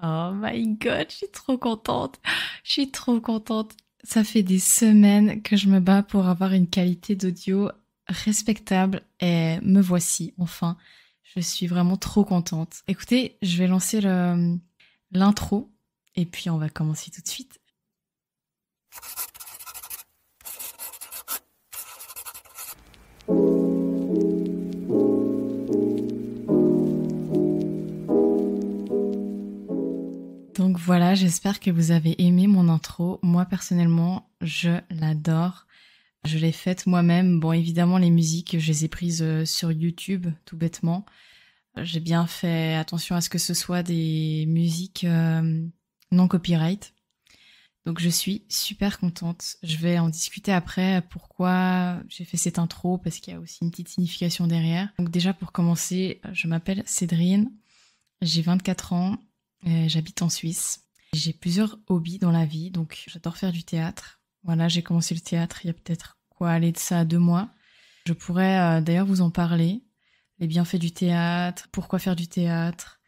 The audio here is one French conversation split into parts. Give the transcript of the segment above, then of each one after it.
Oh my god, je suis trop contente. Je suis trop contente. Ça fait des semaines que je me bats pour avoir une qualité d'audio respectable et me voici, enfin. Je suis vraiment trop contente. Écoutez, je vais lancer l'intro et puis on va commencer tout de suite. Donc voilà, j'espère que vous avez aimé mon intro. Moi personnellement, je l'adore. Je l'ai faite moi-même. Bon, évidemment, les musiques, je les ai prises sur YouTube, tout bêtement. J'ai bien fait attention à ce que ce soit des musiques non copyright. Donc je suis super contente. Je vais en discuter après pourquoi j'ai fait cette intro, parce qu'il y a aussi une petite signification derrière. Donc déjà pour commencer, je m'appelle Cédrine, j'ai 24 ans, et j'habite en Suisse. J'ai plusieurs hobbies dans la vie, donc j'adore faire du théâtre. Voilà, j'ai commencé le théâtre il y a peut-être aller de ça à 2 mois. Je pourrais d'ailleurs vous en parler, les bienfaits du théâtre, pourquoi faire du théâtre,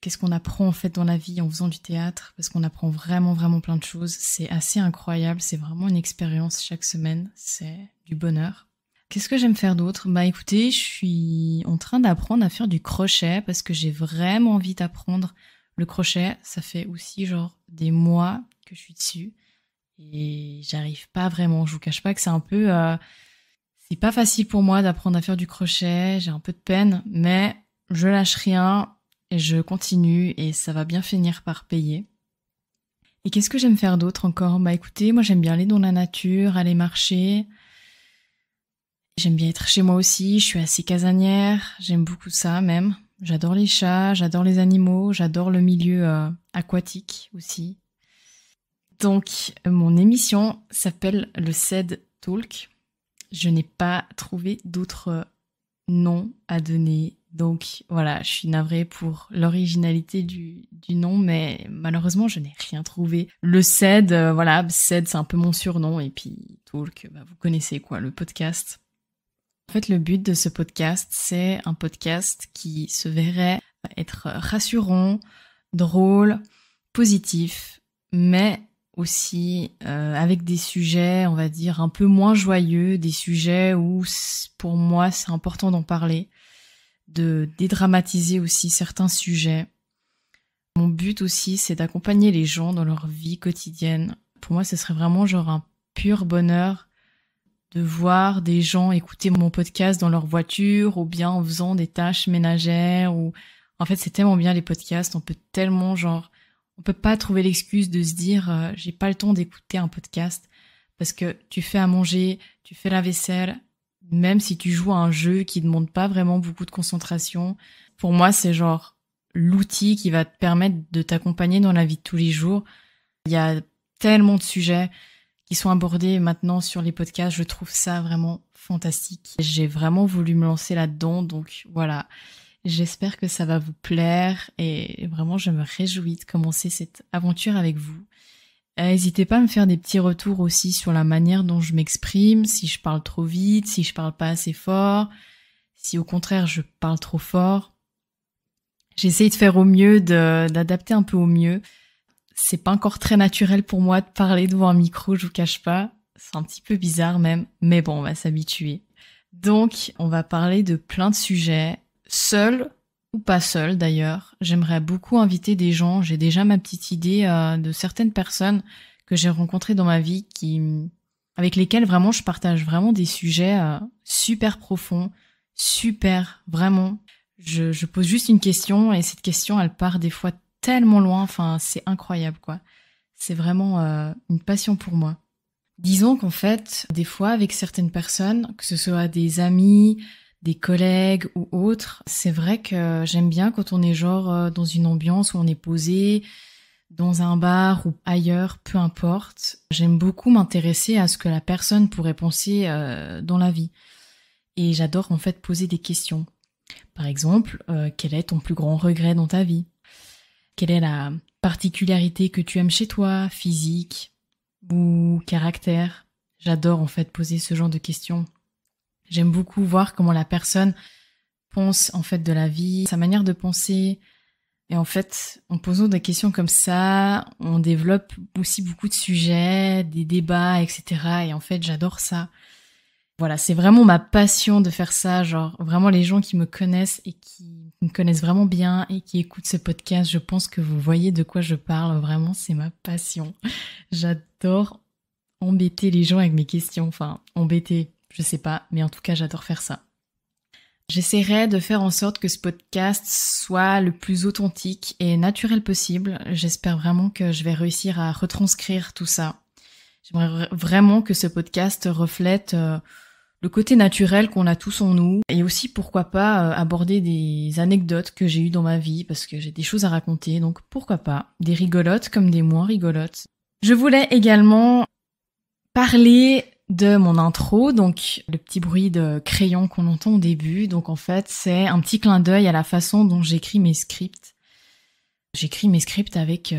qu'est-ce qu'on apprend en fait dans la vie en faisant du théâtre, parce qu'on apprend vraiment vraiment plein de choses. C'est assez incroyable, c'est vraiment une expérience chaque semaine, c'est du bonheur. Qu'est-ce que j'aime faire d'autre? Bah écoutez, je suis en train d'apprendre à faire du crochet parce que j'ai vraiment envie d'apprendre le crochet. Ça fait aussi genre des mois que je suis dessus et j'arrive pas vraiment. Je vous cache pas que c'est un peu... c'est pas facile pour moi d'apprendre à faire du crochet, j'ai un peu de peine, mais je lâche rien et je continue et ça va bien finir par payer. Et qu'est-ce que j'aime faire d'autre encore? Bah écoutez, moi j'aime bien aller dans la nature, aller marcher. J'aime bien être chez moi aussi, je suis assez casanière, j'aime beaucoup ça même. J'adore les chats, j'adore les animaux, j'adore le milieu aquatique aussi. Donc mon émission s'appelle le CED Talk. Je n'ai pas trouvé d'autres noms à donner. Donc voilà, je suis navrée pour l'originalité du nom, mais malheureusement, je n'ai rien trouvé. Le CED, voilà, CED, c'est un peu mon surnom. Et puis Talk, bah, vous connaissez quoi, le podcast. En fait, le but de ce podcast, c'est un podcast qui se verrait être rassurant, drôle, positif, mais aussi avec des sujets, on va dire, un peu moins joyeux, des sujets où pour moi c'est important d'en parler, de dédramatiser aussi certains sujets. Mon but aussi c'est d'accompagner les gens dans leur vie quotidienne. Pour moi ce serait vraiment genre un pur bonheur de voir des gens écouter mon podcast dans leur voiture ou bien en faisant des tâches ménagères ou... En fait c'est tellement bien les podcasts, on peut tellement genre... On peut pas trouver l'excuse de se dire j'ai pas le temps d'écouter un podcast parce que tu fais à manger, tu fais la vaisselle, même si tu joues à un jeu qui demande pas vraiment beaucoup de concentration. Pour moi, c'est genre l'outil qui va te permettre de t'accompagner dans la vie de tous les jours. Il y a tellement de sujets qui sont abordés maintenant sur les podcasts, je trouve ça vraiment fantastique. J'ai vraiment voulu me lancer là-dedans, donc voilà. J'espère que ça va vous plaire et vraiment je me réjouis de commencer cette aventure avec vous. N'hésitez pas à me faire des petits retours aussi sur la manière dont je m'exprime, si je parle trop vite, si je parle pas assez fort, si au contraire je parle trop fort. J'essaye de faire au mieux, d'adapter un peu au mieux. C'est pas encore très naturel pour moi de parler devant un micro, je vous cache pas. C'est un petit peu bizarre même, mais bon, on va s'habituer. Donc, on va parler de plein de sujets. Seul ou pas seul d'ailleurs, j'aimerais beaucoup inviter des gens. J'ai déjà ma petite idée de certaines personnes que j'ai rencontrées dans ma vie avec lesquelles vraiment je partage vraiment des sujets super profonds, super, vraiment. Je pose juste une question et cette question elle part des fois tellement loin, enfin c'est incroyable quoi. C'est vraiment une passion pour moi. Disons qu'en fait, des fois avec certaines personnes, que ce soit des amis, des collègues ou autres, c'est vrai que j'aime bien quand on est genre dans une ambiance où on est posé, dans un bar ou ailleurs, peu importe. J'aime beaucoup m'intéresser à ce que la personne pourrait penser dans la vie. Et j'adore en fait poser des questions. Par exemple, quel est ton plus grand regret dans ta vie? Quelle est la particularité que tu aimes chez toi, physique ou caractère? J'adore en fait poser ce genre de questions. J'aime beaucoup voir comment la personne pense en fait de la vie, sa manière de penser, Et en fait, en posant des questions comme ça, on développe aussi beaucoup de sujets, des débats, etc. Et en fait, j'adore ça. Voilà, c'est vraiment ma passion de faire ça. Genre, vraiment, les gens qui me connaissent et qui me connaissent vraiment bien et qui écoutent ce podcast, je pense que vous voyez de quoi je parle. Vraiment, c'est ma passion. J'adore embêter les gens avec mes questions. Enfin, embêter, je sais pas, mais en tout cas, j'adore faire ça. J'essaierai de faire en sorte que ce podcast soit le plus authentique et naturel possible. J'espère vraiment que je vais réussir à retranscrire tout ça. J'aimerais vraiment que ce podcast reflète le côté naturel qu'on a tous en nous et aussi, pourquoi pas, aborder des anecdotes que j'ai eues dans ma vie parce que j'ai des choses à raconter, donc pourquoi pas, des rigolotes comme des moins rigolotes. Je voulais également parler de mon intro, donc le petit bruit de crayon qu'on entend au début. Donc en fait, c'est un petit clin d'œil à la façon dont j'écris mes scripts. J'écris mes scripts avec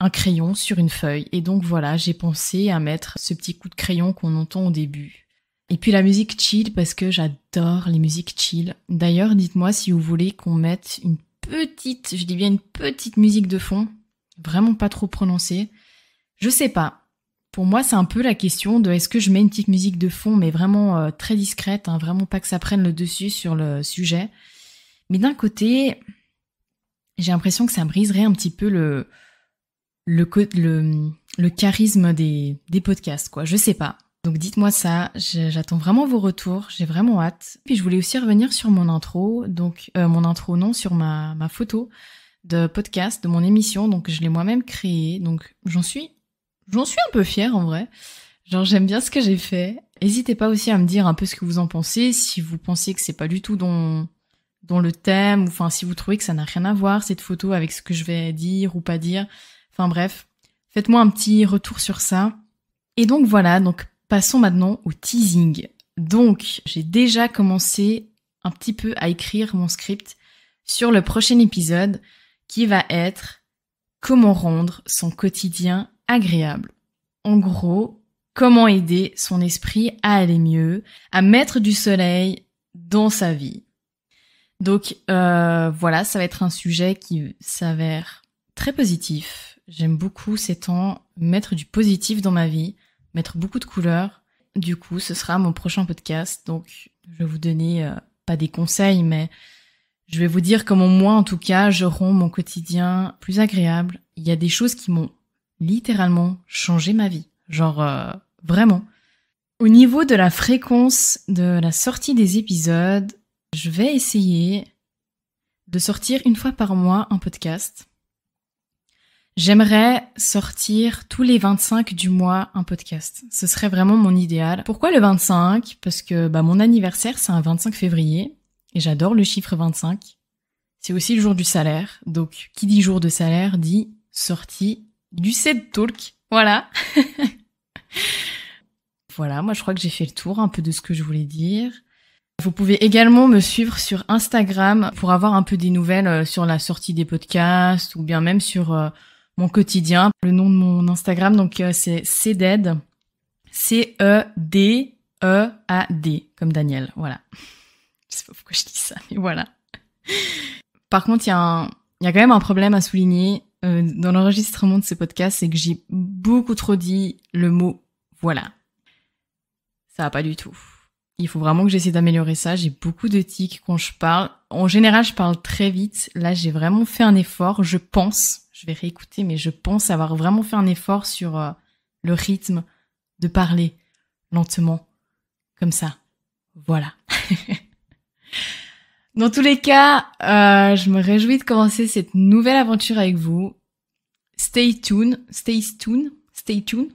un crayon sur une feuille. Et donc voilà, j'ai pensé à mettre ce petit coup de crayon qu'on entend au début. Et puis la musique chill, parce que j'adore les musiques chill. D'ailleurs, dites-moi si vous voulez qu'on mette une petite, je dis bien une petite musique de fond, vraiment pas trop prononcée. Je sais pas. Pour moi, c'est un peu la question de est-ce que je mets une petite musique de fond, mais vraiment très discrète, hein, vraiment pas que ça prenne le dessus sur le sujet. Mais d'un côté, j'ai l'impression que ça briserait un petit peu le charisme des podcasts, quoi. Je sais pas. Donc dites-moi ça, j'attends vraiment vos retours, j'ai vraiment hâte. Puis je voulais aussi revenir sur mon intro, donc sur ma photo de podcast, de mon émission, donc je l'ai moi-même créée, donc j'en suis un peu fière en vrai. Genre j'aime bien ce que j'ai fait. N'hésitez pas aussi à me dire un peu ce que vous en pensez, si vous pensez que c'est pas du tout dans le thème, ou enfin si vous trouvez que ça n'a rien à voir cette photo avec ce que je vais dire ou pas dire. Enfin bref, faites-moi un petit retour sur ça. Et donc voilà, donc passons maintenant au teasing. Donc j'ai déjà commencé un petit peu à écrire mon script sur le prochain épisode qui va être comment rendre son quotidien agréable. En gros, comment aider son esprit à aller mieux, à mettre du soleil dans sa vie. Donc voilà, ça va être un sujet qui s'avère très positif. J'aime beaucoup ces temps mettre du positif dans ma vie, mettre beaucoup de couleurs. Du coup, ce sera mon prochain podcast. Donc je vais vous donner pas des conseils, mais je vais vous dire comment moi, en tout cas, je rends mon quotidien plus agréable. Il y a des choses qui m'ont littéralement changé ma vie. Genre, vraiment. Au niveau de la fréquence de la sortie des épisodes, je vais essayer de sortir une fois par mois un podcast. J'aimerais sortir tous les 25 du mois un podcast. Ce serait vraiment mon idéal. Pourquoi le 25 ? Parce que mon anniversaire, c'est un 25 février. Et j'adore le chiffre 25. C'est aussi le jour du salaire. Donc, qui dit jour de salaire dit sortie du CED Talk. Voilà. Voilà, moi je crois que j'ai fait le tour un peu de ce que je voulais dire. Vous pouvez également me suivre sur Instagram pour avoir un peu des nouvelles sur la sortie des podcasts ou bien même sur mon quotidien. Le nom de mon Instagram, donc c'est Ceded. Cedeead, comme Daniel. Voilà. Je sais pas pourquoi je dis ça, mais voilà. Par contre, il y a quand même un problème à souligner dans l'enregistrement de ce podcast, c'est que j'ai beaucoup trop dit le mot « voilà ». Ça va pas du tout. Il faut vraiment que j'essaie d'améliorer ça. J'ai beaucoup de tics quand je parle. En général, je parle très vite. Là, j'ai vraiment fait un effort. Je pense, je vais réécouter, mais je pense avoir vraiment fait un effort sur le rythme de parler lentement, comme ça. Voilà. Dans tous les cas, je me réjouis de commencer cette nouvelle aventure avec vous. Stay tuned,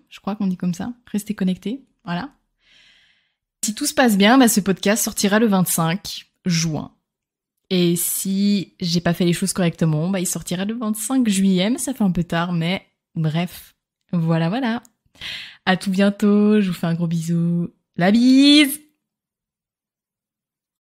je crois qu'on dit comme ça. Restez connectés, voilà. Si tout se passe bien, ce podcast sortira le 25 juin. Et si j'ai pas fait les choses correctement, il sortira le 25 juillet, mais ça fait un peu tard, mais bref. Voilà. À tout bientôt, je vous fais un gros bisou. La bise!